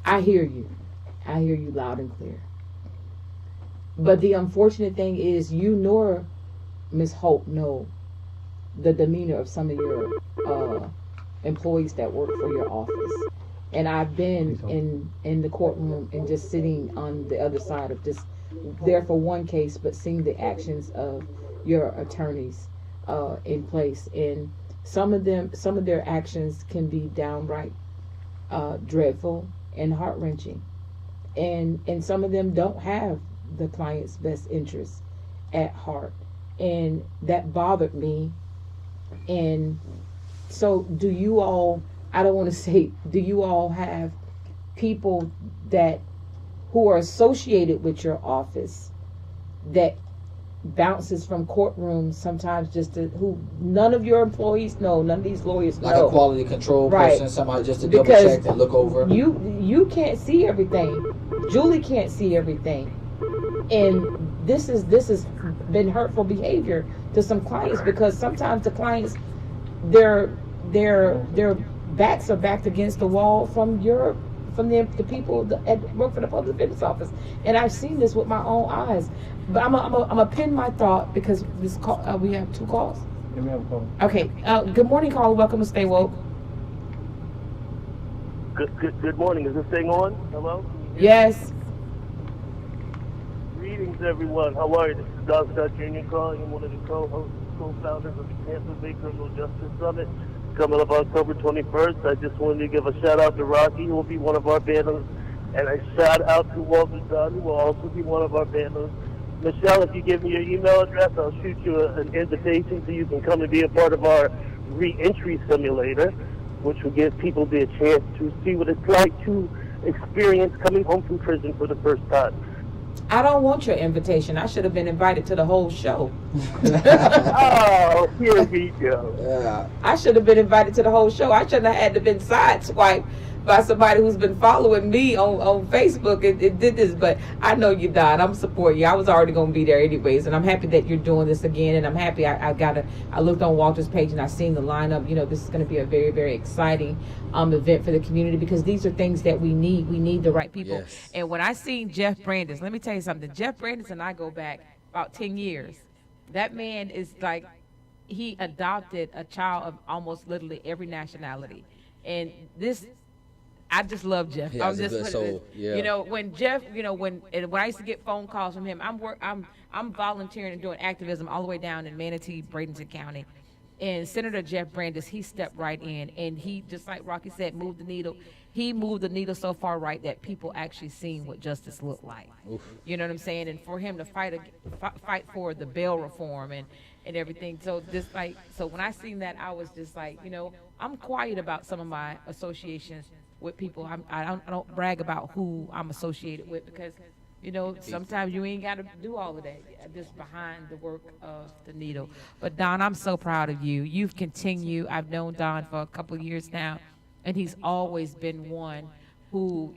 A: I hear you. I hear you loud and clear. But the unfortunate thing is, you nor Miss Hope know the demeanor of some of your employees that work for your office. And I've been in the courtroom and just sitting on the other side of just there for one case, but seeing the actions of your attorneys in place. And some of their actions can be downright dreadful and heart-wrenching. And some of them don't have the client's best interests at heart. And that bothered me. And so do you all, I don't want to say, do you all have people who are associated with your office that bounces from courtrooms sometimes who none of your employees know, none of these lawyers know?
C: Like a quality control person, somebody just to double check and look over.
A: You can't see everything. Julie can't see everything. And this has been hurtful behavior to some clients, because sometimes the clients, their backs are backed against the wall from the people that work for the public defender's office, and I've seen this with my own eyes. But I'm gonna pin my thought, because this call, we have two calls.
K: Yeah, we have a call.
A: Okay. Good morning, caller. Welcome to Stay Woke.
K: Good morning. Is this thing on? Hello?
A: Yes.
K: Greetings, everyone. How are you? This is Don Scott Jr. calling. I'm one of the co-hosts, co-founders of the Tampa Bay Criminal Justice Summit, coming up October 21st. I just wanted to give a shout out to Rocky, who will be one of our banders, and a shout out to Walter Dunn, who will also be one of our banders. Michelle, if you give me your email address, I'll shoot you an invitation so you can come and be a part of our re-entry simulator, which will give people the chance to see what it's like to experience coming home from prison for the first time.
A: I don't want your invitation. I should have been invited to the whole show.
K: Oh, here we go.
C: Yeah.
A: I should have been invited to the whole show. I shouldn't have had to been sideswiped by somebody who's been following me on Facebook and did this. But I know you, Don. I'm supporting you. I was already going to be there anyways, and I'm happy that you're doing this again. And I'm happy I looked on Walter's page and I seen the lineup. This is going to be a very, very exciting event for the community, because these are things that we need. We need the right people.
C: Yes.
A: And when I seen Jeff Brandis, let me tell you something. Jeff Brandis and I go back about 10 years. That man is like, he adopted a child of almost literally every nationality. And I just love Jeff.
C: He has a good soul. Yeah.
A: When Jeff, when I used to get phone calls from him, I'm volunteering and doing activism all the way down in Manatee, Bradenton County. And Senator Jeff Brandis, he stepped right in, and he, just like Rocky said, moved the needle. He moved the needle so far right that people actually seen what justice looked like.
C: Oof.
A: You know what I'm saying? And for him to fight for the bail reform and everything. So when I seen that, I was just like, I'm quiet about some of my associations with people. I don't brag about who I'm associated with, because sometimes you ain't got to do all of that, just behind the work of the needle. But Don, I'm so proud of you. You've continued. I've known Don for a couple of years now, and he's always been one who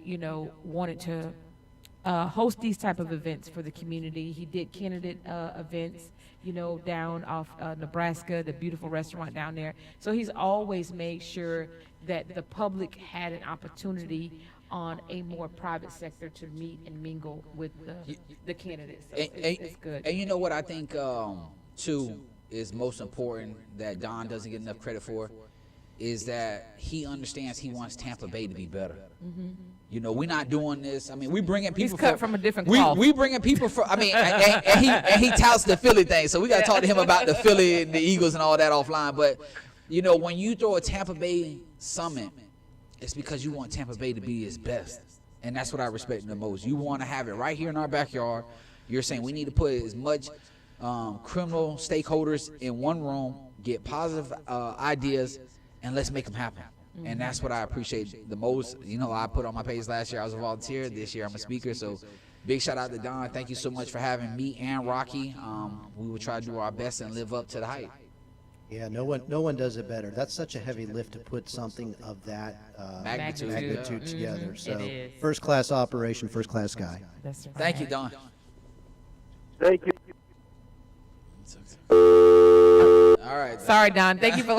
A: wanted to host these type of events for the community. He did candidate events down off Nebraska, the beautiful restaurant down there. So he's always made sure that the public had an opportunity on a more private sector to meet and mingle with the candidates. So it's good.
C: And you know what I think, too, is most important that Don doesn't get enough credit for, is that he understands he wants Tampa Bay to be better. Mm-hmm. We're not doing this. I mean, we bringing people.
A: He's cut from a different cloth.
C: We bringing people from. I mean, and he touts the Philly thing. So we got to talk to him about the Philly and the Eagles and all that offline. But when you throw a Tampa Bay summit, it's because you want Tampa Bay to be its best, and that's what I respect the most. You want to have it right here in our backyard. You're saying we need to put as much criminal stakeholders in one room, get positive ideas, and let's make them happen. And that's what I appreciate the most. I put on my page last year I was a volunteer. This year I'm a speaker. So big shout out to Don. Thank you so much for having me and Rocky. We will try to do our best and live up to the hype.
B: Yeah, no one does it better. That's such a heavy lift to put something of that magnitude together. So first class operation, first class guy.
A: That's right.
C: Thank you, Don.
K: Thank you.
C: All right.
A: Sorry, Don. Thank you for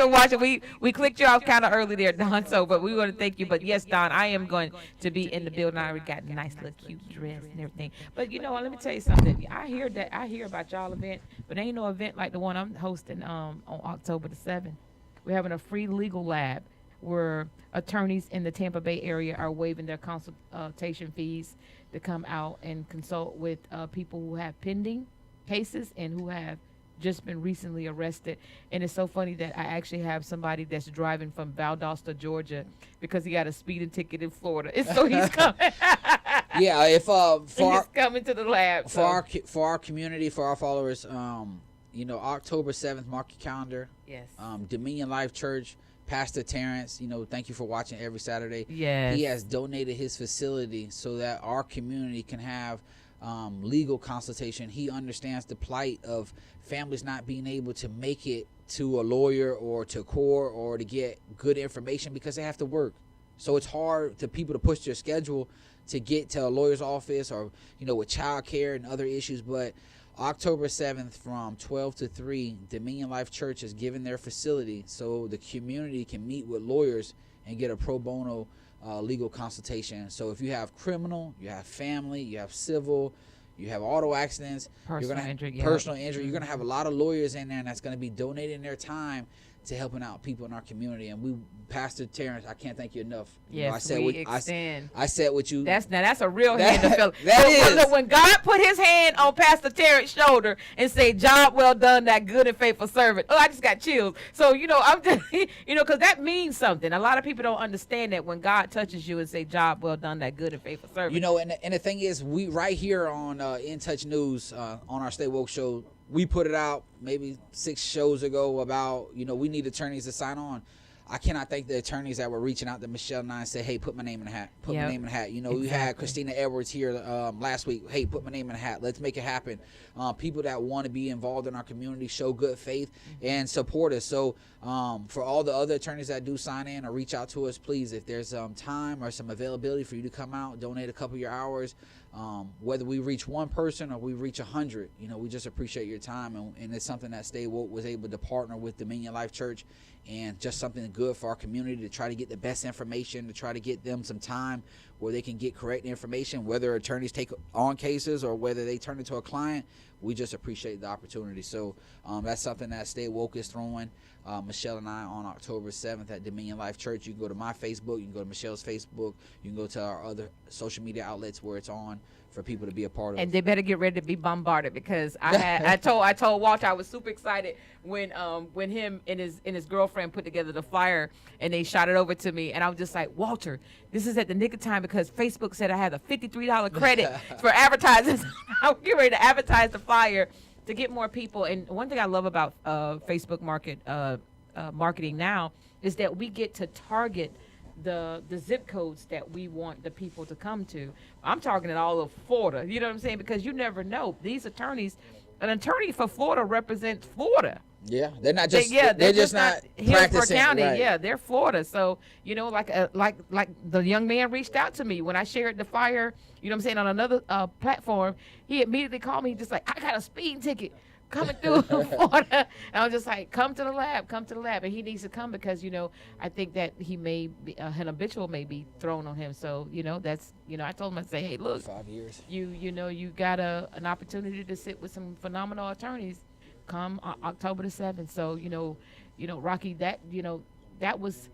A: watching. We clicked you off kind of early there, Don. But we want to thank you. But yes, Don, I am going to be in the building. I already got a nice little cute dress and everything. But let me tell you something. I hear about y'all event, but ain't no event like the one I'm hosting on October the 7th. We're having a free legal lab where attorneys in the Tampa Bay area are waiving their consultation fees to come out and consult with people who have pending cases and who have just been recently arrested. And it's so funny that I actually have somebody that's driving from Valdosta, Georgia, because he got a speeding ticket in Florida. And so he's coming.
C: Yeah, if
A: he's coming to the lab.
C: For our community, for our followers, October 7th, mark your calendar.
A: Yes.
C: Dominion Life Church, Pastor Terrence, thank you for watching every Saturday.
A: Yes.
C: He has donated his facility so that our community can have legal consultation. He understands the plight of families not being able to make it to a lawyer or to court or to get good information because they have to work. So it's hard to people to push their schedule to get to a lawyer's office or, with child care and other issues. But October 7th from 12 to 3, Dominion Life Church is giving their facility so the community can meet with lawyers and get a pro bono legal consultation. So if you have criminal, you have family, you have civil, you have auto accidents,
A: personal injury,
C: you're going to have a lot of lawyers in there, and that's going to be donating their time to helping out people in our community. And Pastor Terrence, I can't thank you enough.
A: Yes,
C: I said what you.
A: That's a real hand to fill.
C: That is.
A: Look, when God put his hand on Pastor Terrence's shoulder and say, "Job well done, that good and faithful servant." I just got chills. So I'm just, because that means something. A lot of people don't understand that when God touches you and say, "Job well done, that good and faithful servant."
C: And the thing is, we right here on In Touch News on our Stay Woke show, we put it out maybe 6 shows ago about, we need attorneys to sign on. I cannot thank the attorneys that were reaching out to Michelle and I and say, hey, put my name in the hat. Put my name in the hat. We had Christina Edwards here last week. Hey, put my name in the hat. Let's make it happen. People that want to be involved in our community, show good faith, and support us. So for all the other attorneys that do sign in or reach out to us, please, if there's time or some availability for you to come out, donate a couple of your hours. Whether we reach one person or we reach 100, we just appreciate your time, and it's something that Stay Woke was able to partner with Dominion Life Church, and just something good for our community to try to get the best information, to try to get them some time where they can get correct information, whether attorneys take on cases or whether they turn into a client. We just appreciate the opportunity. So that's something that Stay Woke is throwing. Michelle and I on October 7th at Dominion Life Church. You can go to my Facebook, you can go to Michelle's Facebook, you can go to our other social media outlets where it's on for people to be a part of.
A: And they better get ready to be bombarded, because I told Walter I was super excited when him and his girlfriend put together the flyer and they shot it over to me, and I was just like, Walter, this is at the nick of time because Facebook said I had a $53 credit for advertising. I'm getting ready to advertise the flyer to get more people. And one thing I love about Facebook marketing now is that we get to target the zip codes that we want the people to come to. I'm talking in all of Florida, you know what I'm saying? Because you never know. These attorneys, an attorney for Florida represents Florida.
C: Yeah, they're not just they're just not practicing.
A: County,
C: right.
A: Yeah, they're Florida. So like the young man reached out to me when I shared the flyer, you know what I'm saying, on another platform. He immediately called me just like, I got a speeding ticket coming through Florida. And I was just like, come to the lab. And he needs to come because, I think that he may be, an habitual may be thrown on him. So, that's, I told him, I say, hey, look,
C: 5 years.
A: You got an opportunity to sit with some phenomenal attorneys come October the 7th. So, Rocky, that was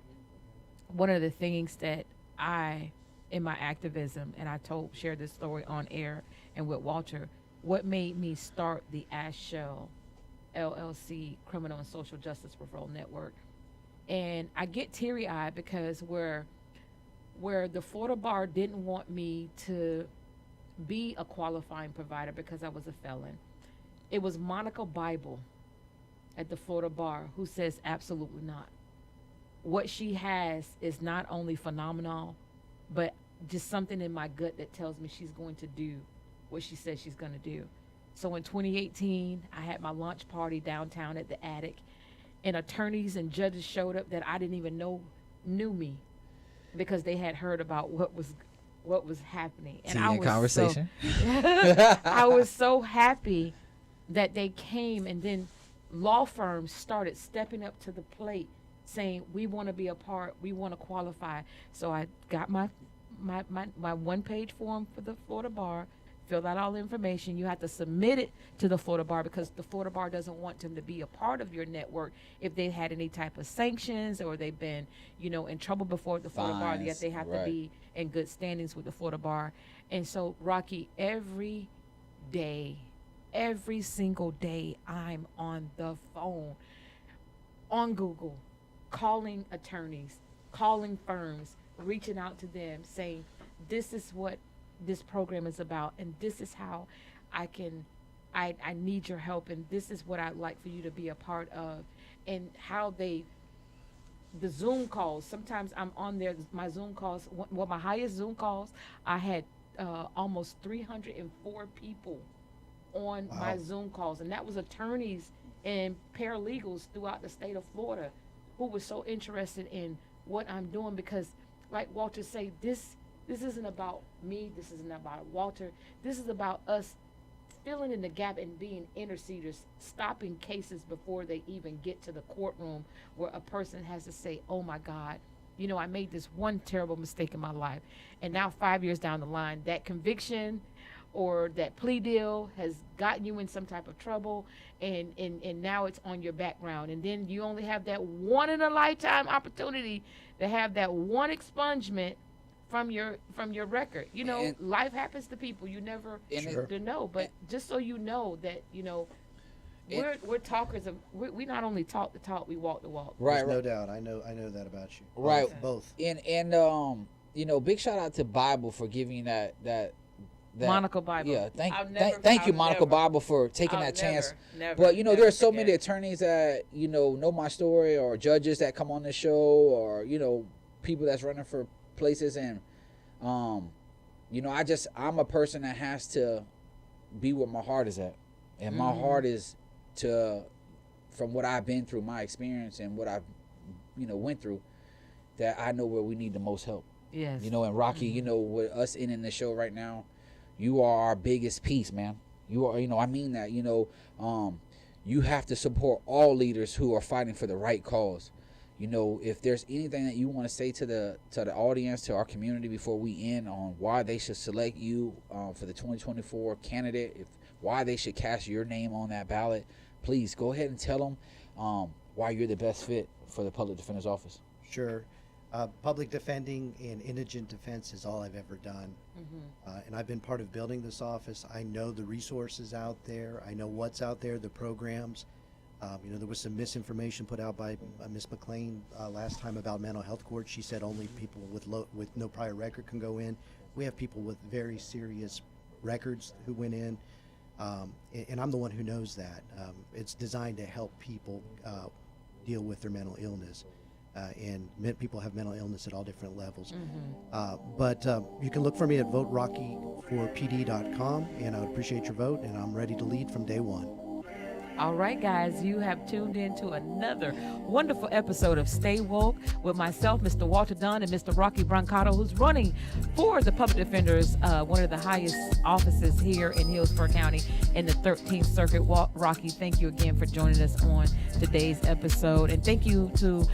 A: one of the things that I, in my activism, and I shared this story on air and with Walter, what made me start the Ash Shell LLC Criminal and Social Justice Referral Network. And I get teary-eyed because where the Florida bar didn't want me to be a qualifying provider because I was a felon. It was Monica Bible at the Florida bar who says absolutely not. What she has is not only phenomenal, but just something in my gut that tells me she's going to do what she says she's going to do. So in 2018, I had my launch party downtown at the Attic, and attorneys and judges showed up that I didn't even know knew me because they had heard about what was happening. And I was
C: conversation.
A: I was so happy that they came, and then law firms started stepping up to the plate saying, we want to be a part, we want to qualify. So I got my one-page form for the Florida bar, filled out all the information. You have to submit it to the Florida bar because the Florida bar doesn't want them to be a part of your network if they had any type of sanctions or they've been, in trouble before the Florida bar. Yet they have to be in good standings with the Florida bar. And so, Rocky, every single day, I'm on the phone, on Google, calling attorneys, calling firms, reaching out to them, saying, this is what this program is about, and this is how I need your help, and this is what I'd like for you to be a part of. And how the Zoom calls, sometimes I'm on there, my Zoom calls, my highest Zoom calls, I had almost 304 people on my Zoom calls, and that was attorneys and paralegals throughout the state of Florida who were so interested in what I'm doing, because like Walter said, this isn't about me, this isn't about Walter, this is about us filling in the gap and being interceders, stopping cases before they even get to the courtroom where a person has to say, oh my God, I made this one terrible mistake in my life, and now 5 years down the line, that conviction or that plea deal has gotten you in some type of trouble, and now it's on your background, and then you only have that one in a lifetime opportunity to have that one expungement from your record. And life happens to people. You never to know, but just so you know that we're talkers of. We not only talk the talk, we walk the walk.
B: Right, no doubt. I know that about you.
C: Right,
B: both.
C: And big shout out to Bible for giving that
A: Monica Bible.
C: Yeah, thank you, Monica Bible, for taking that chance. But there are so many attorneys that know my story, or judges that come on the show, or people that's running for places, and I'm a person that has to be where my heart is at, and my heart is from what I've been through, my experience, and what I've went through, that I know where we need the most help.
A: Yes.
C: And Rocky, with us in the show right now, you are our biggest piece, man. You are, I mean that, you have to support all leaders who are fighting for the right cause. If there's anything that you want to say to the audience, to our community before we end on why they should select you for the 2024 candidate, why they should cast your name on that ballot, please go ahead and tell them why you're the best fit for the Public Defender's Office.
B: Sure. Public defending and indigent defense is all I've ever done. And I've been part of building this office. I know the resources out there. I know what's out there, the programs. There was some misinformation put out by Ms. McLean last time about mental health courts. She said only people with no prior record can go in. We have people with very serious records who went in, and I'm the one who knows that. It's designed to help people deal with their mental illness. And people have mental illness at all different levels. But you can look for me at voterockyforpd.com, and I would appreciate your vote, and I'm ready to lead from day one.
A: All right, guys, you have tuned in to another wonderful episode of Stay Woke with myself, Mr. Walter Dunn, and Mr. Rocky Brancato, who's running for the Public Defender's, one of the highest offices here in Hillsborough County in the 13th Circuit. Rocky, thank you again for joining us on today's episode. And thank you to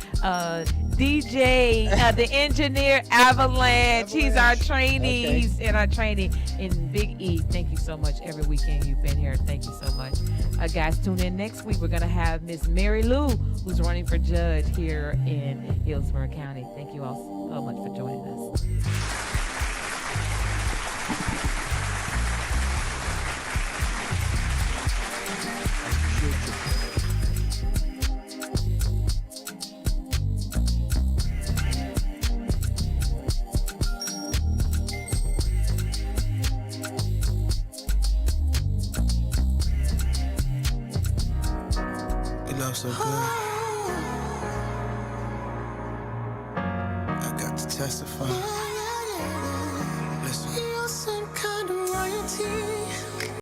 A: DJ, the engineer, Avalanche. He's our trainee. Okay. He's in our training in Big E. Thank you so much. Every weekend you've been here. Thank you so much. Guys, tune in next week. We're going to have Miss Mary Lou, who's running for judge here in Hillsborough County. Thank you all so much for joining us.
L: love so good. I got to testify. Listen. You're some kind of royalty.